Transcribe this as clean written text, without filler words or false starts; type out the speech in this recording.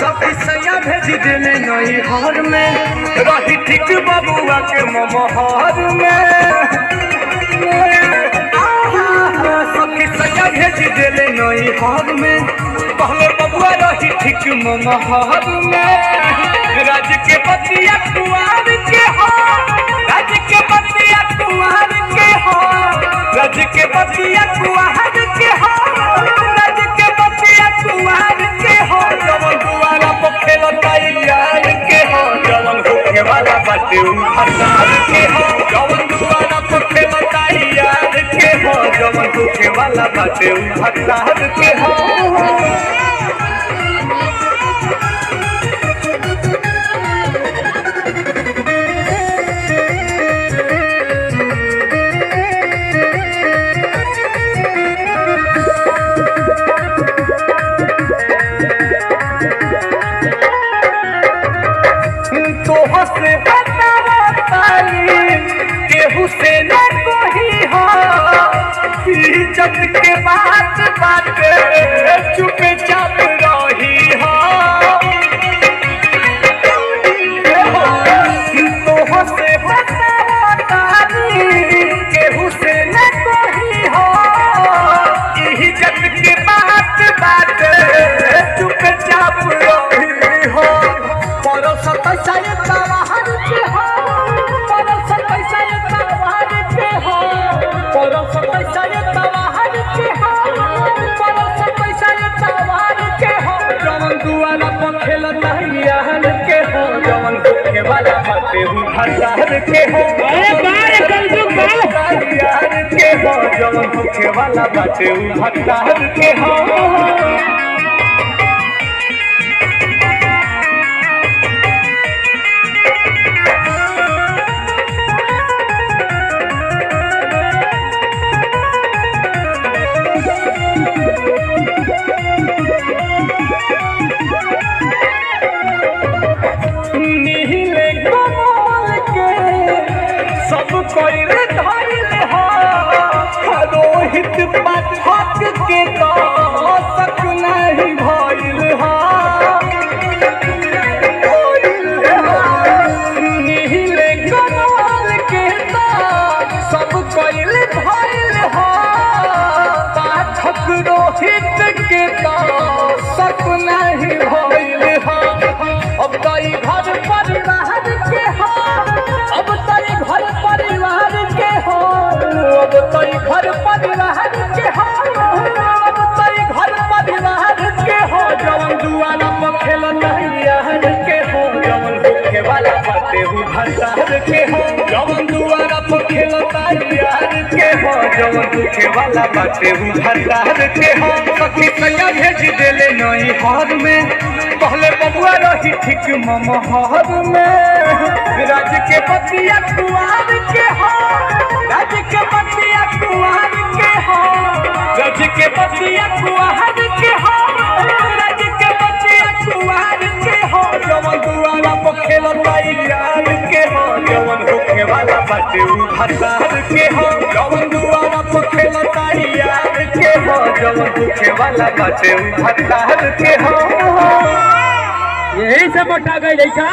सब सैया भेज दिले नई हर में रही ठीक बबुआ के ममहर में। सब सैया भेज दिले नई हर में पहले बबुआ रही ठीक ममहर में। राज के बतिया कुआर के हो, राज के बतिया कुआर के हो, राज के बतिया कुआर के हो, राज के बतिया कुआर के हो। जवन दुआरा पर खेलता यार के हो, जवन होखे वाला बाटे उ हसार के हो। जवन दुआरा पर खेलता यार के हो, जवन होखे वाला बाटे उ हसार के हो। से केहू से न कोई हो, इज्जत के बात बाटे चुपे चाप रही हो। तोह से केहू से न कोई हो, इज्जत के बात बाटे चुपे चाप रही हो। वाला बाटे उ हसार के हो, यार के हो, जवन होखे वाला बाटे उ हसार के हो। सब कोई धैल हो, रोहित पाठक के तो सक नहीं भइल हो। नीले कमल के तो सब कोई धैल हो, पाठक रोहित के तो सक नहीं भइल हो। अब तो घर परिवार के हो, अब तो घर परिवार के हो, अब तो घर परिवार के हो, अब तो घर परिवार के हो। जवन दुआरा पर खेलता यार के हो, जवन होखे वाला बाटे उ हसार के हो। जवन दुआरा पर खेलता यार के हो, जवन होखे वाला बाटे उ हसार के हो। सखी सैया भेज देले नई हर में पहले बबुआ रही ठीक ममहर में। राज के बतिया कुआर के हो, राज के बतिया कुआर के हो, राज के बतिया कुआर के हो, राज के बतिया कुआर के हो। जवन दुआरा पर खेलता यार के हो, जवन होखे वाला बाटे उ हसार के हो। जवन दुआरा पर खेलता यार के हो, जवन होखे वाला बाटे उ हसार के हो। यही से मोटा गई लइका।